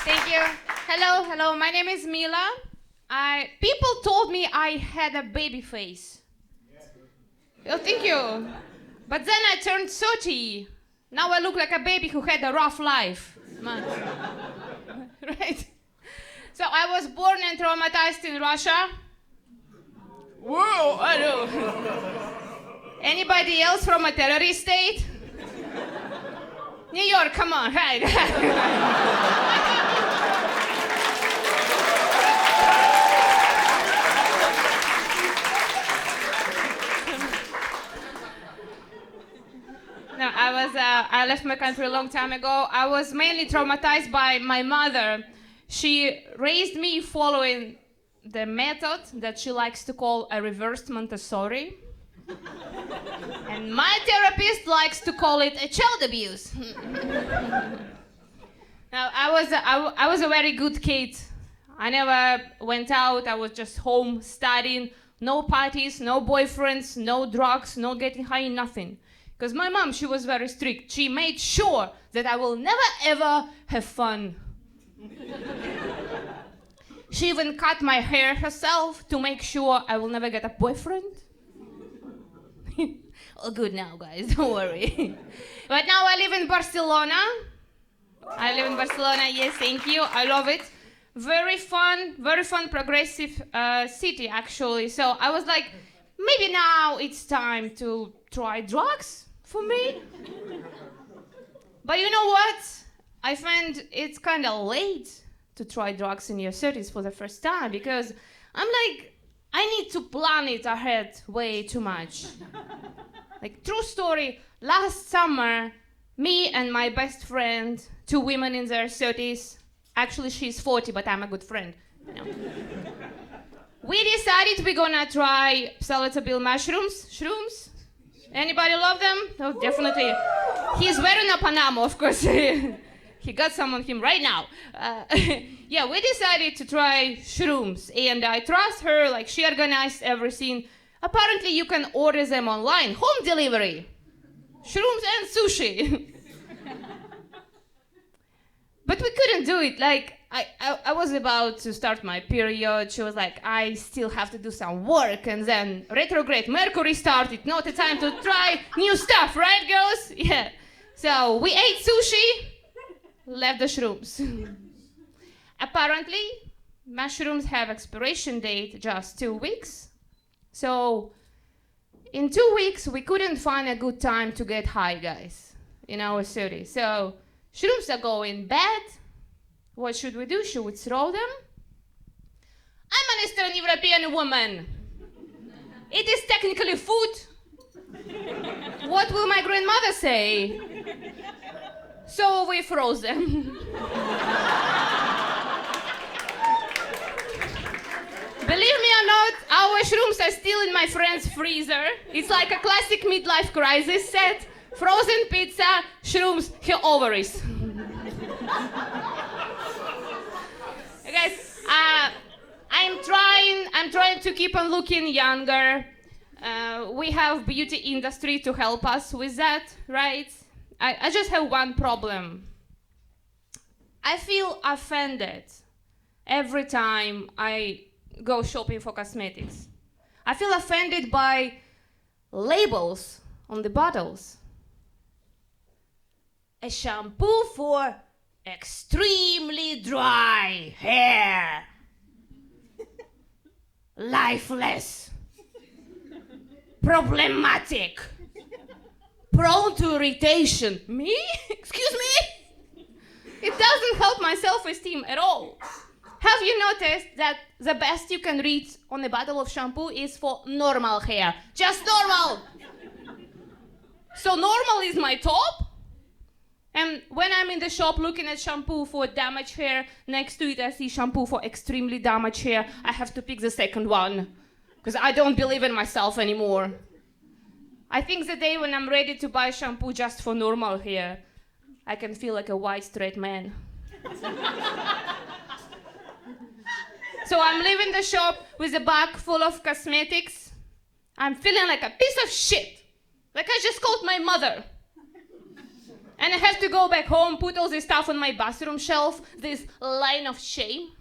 Thank you. Hello. My name is Mila. People told me I had a baby face. Oh, thank you. But then I turned 30. Now I look like a baby who had a rough life. Right? So I was born and traumatized in Russia. Whoa, I know. Anybody else from a terrorist state? New York, come on, right? No, I left my country a long time ago. I was mainly traumatized by my mother. She raised me following the method that she likes to call a reversed Montessori. And my therapist likes to call it a child abuse. Now, I was a very good kid. I never went out. I was just home studying. No parties, no boyfriends, no drugs, no getting high, nothing. Because my mom, she was very strict. She made sure that I will never ever have fun. She even cut my hair herself to make sure I will never get a boyfriend. All good now, guys, don't worry. But now I live in Barcelona. Yes, thank you, I love it. Very fun, progressive city, actually. So I was like, maybe now it's time to try drugs for me. But you know what? I find it's kind of late to try drugs in your 30s for the first time because I'm like, I need to plan it ahead way too much. Like, true story, last summer, me and my best friend, two women in their 30s, actually she's 40, but I'm a good friend, you know. We decided we're gonna try relatable mushrooms, Shrooms. Anybody love them? Oh, definitely. He's wearing a Panama, of course. He got some on him right now. Yeah, we decided to try Shrooms, and I trust her, like she organized everything. Apparently you can order them online, home delivery. Shrooms and sushi. But we couldn't do it, like I was about to start my period. She was like, I still have to do some work, and then retrograde Mercury started. Not the time to try new stuff, right, girls? Yeah. So we ate sushi, left the shrooms. Apparently, mushrooms have expiration date just 2 weeks. So in 2 weeks, we couldn't find a good time to get high, guys, in our city. So shrooms are going bad. What should we do? Should we throw them? I'm an Eastern European woman. It is technically food. What will my grandmother say? So we froze them. Believe me or not, our shrooms are still in my friend's freezer. It's like a classic midlife crisis set. Frozen pizza, shrooms, her ovaries. Guys, I'm trying to keep on looking younger. We have beauty industry to help us with that, right? I just have one problem. I feel offended every time I go shopping for cosmetics. I feel offended by labels on the bottles. A shampoo for extremely dry hair. Lifeless. Problematic. Prone to irritation. Me? Excuse me? It doesn't help my self-esteem at all. Have you noticed that the best you can read on a bottle of shampoo is for normal hair? Just normal. So normal is my top? And when I'm in the shop looking at shampoo for damaged hair, next to it I see shampoo for extremely damaged hair, I have to pick the second one. Because I don't believe in myself anymore. I think the day when I'm ready to buy shampoo just for normal hair, I can feel like a white straight man. So I'm leaving the shop with a bag full of cosmetics. I'm feeling like a piece of shit. Like I just called my mother. And I have to go back home, put all this stuff on my bathroom shelf, this line of shame.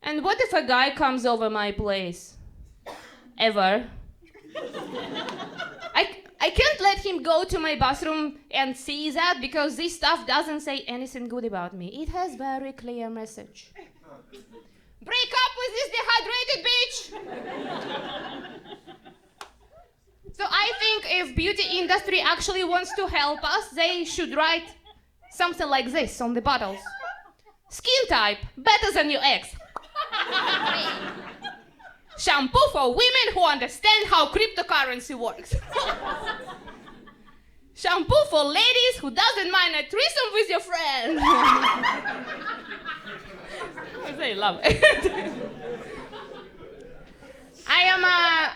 And what if a guy comes over my place? Ever. I can't let him go to my bathroom and see that because this stuff doesn't say anything good about me. It has very clear message. Break up with this dehydrated bitch! So I think if beauty industry actually wants to help us, they should write something like this on the bottles. Skin type, better than your ex. Shampoo for women who understand how cryptocurrency works. Shampoo for ladies who doesn't mind a threesome with your friend. They love it.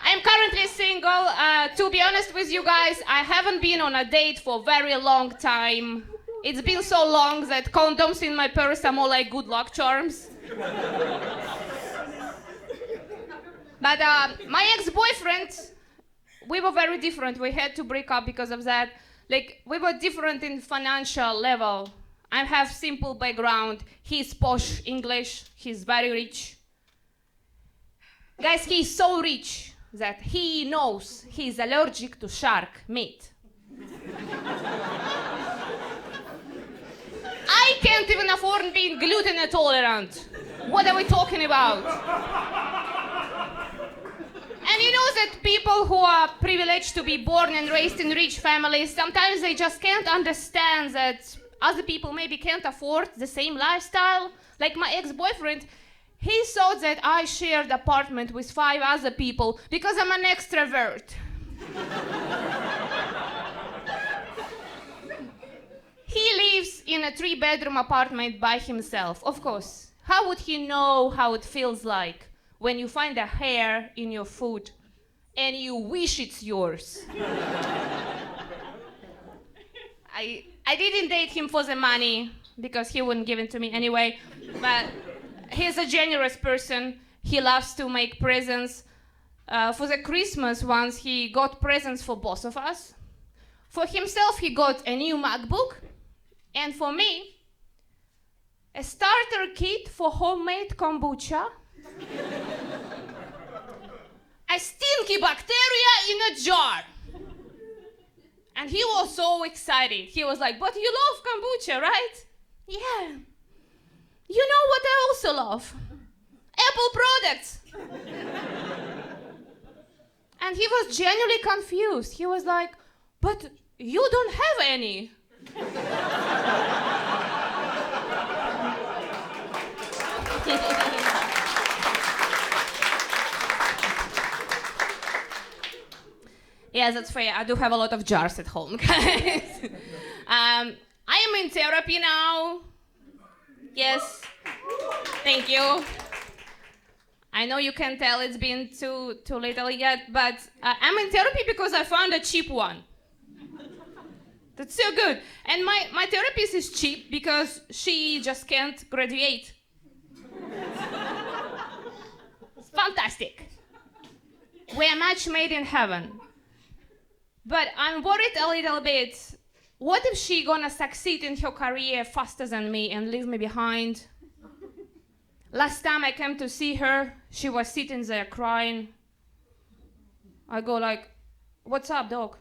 I'm currently single. To be honest with you guys, I haven't been on a date for a very long time. It's been so long that condoms in my purse are more like good luck charms. But my ex-boyfriend, we were very different. We had to break up because of that. Like, we were different in financial level. I have simple background. He's posh English. He's very rich. Guys, he's so rich that he knows he's allergic to shark meat. I can't even afford being gluten intolerant. What are we talking about? And you know that people who are privileged to be born and raised in rich families, sometimes they just can't understand that other people maybe can't afford the same lifestyle. Like my ex-boyfriend, he thought that I shared apartment with 5 other people because I'm an extrovert. He lives in a 3-bedroom apartment by himself. Of course, how would he know how it feels like when you find a hair in your food and you wish it's yours? I didn't date him for the money because he wouldn't give it to me anyway, but he's a generous person. He loves to make presents. For the Christmas once, he got presents for both of us. For himself, he got a new MacBook, and for me, a starter kit for homemade kombucha, a stinky bacteria in a jar. And he was so excited. He was like, but you love kombucha, right? Yeah. You know what I also love? Apple products. And he was genuinely confused. He was like, but you don't have any. Yeah, that's fair. I do have a lot of jars at home, guys. I am in therapy now. Yes. Thank you. I know you can tell it's been too little yet, but I'm in therapy because I found a cheap one. That's so good. And my therapist is cheap because she just can't graduate. It's fantastic. We are match made in heaven. But I'm worried a little bit. What if she gonna succeed in her career faster than me and leave me behind? Last time I came to see her, she was sitting there crying. I go like, what's up, dog?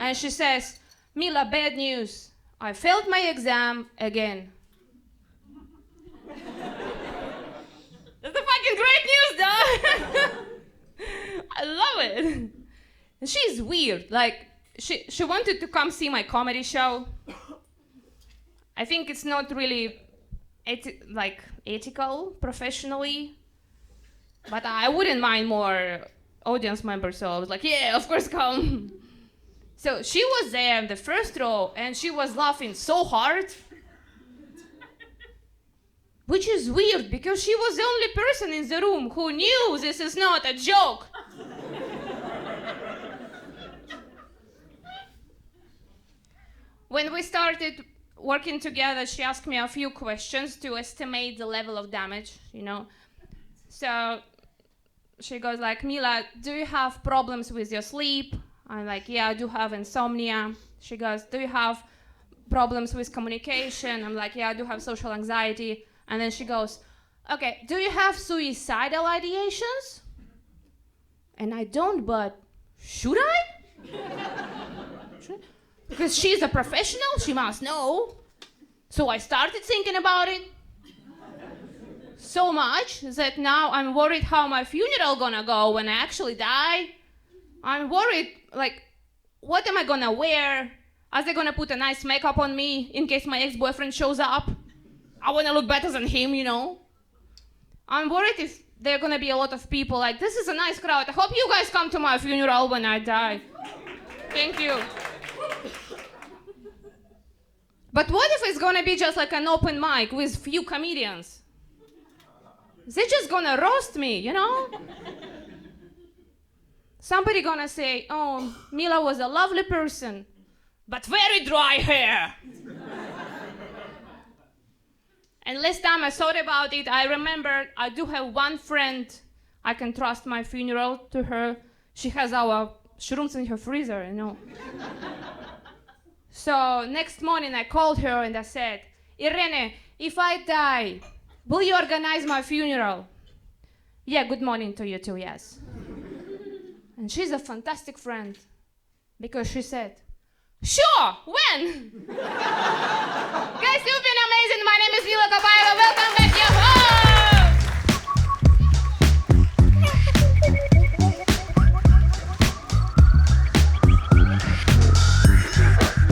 And she says, Mila, bad news. I failed my exam again. That's the fucking great news, dog! I love it. And she's weird. Like, she wanted to come see my comedy show. I think it's not really ethical professionally, but I wouldn't mind more audience members, so I was like, yeah, of course, come. So she was there in the first row, and she was laughing so hard, which is weird because she was the only person in the room who knew this is not a joke. When we started working together, she asked me a few questions to estimate the level of damage, you know. So she goes like, Mila, do you have problems with your sleep? I'm like, yeah, I do have insomnia. She goes, do you have problems with communication? I'm like, yeah, I do have social anxiety. And then she goes, okay, do you have suicidal ideations? And I don't, but should I? Because she's a professional, she must know. So I started thinking about it so much that now I'm worried how my funeral gonna go when I actually die. I'm worried, like, what am I gonna wear? Are they gonna put a nice makeup on me in case my ex-boyfriend shows up? I wanna look better than him, you know? I'm worried if there are gonna be a lot of people like, this is a nice crowd. I hope you guys come to my funeral when I die. Thank you. But what if it's gonna be just like an open mic with few comedians? They're just gonna roast me, you know? Somebody gonna say, oh, Mila was a lovely person, but very dry hair. And last time I thought about it, I remembered I do have one friend I can trust my funeral to her. She has our shrooms in her freezer, you know. So next morning I called her and I said, Irene, if I die, will you organize my funeral? Yeah, good morning to you too, yes. And she's a fantastic friend because she said, sure, when? Guys, you've been amazing. My name is Mila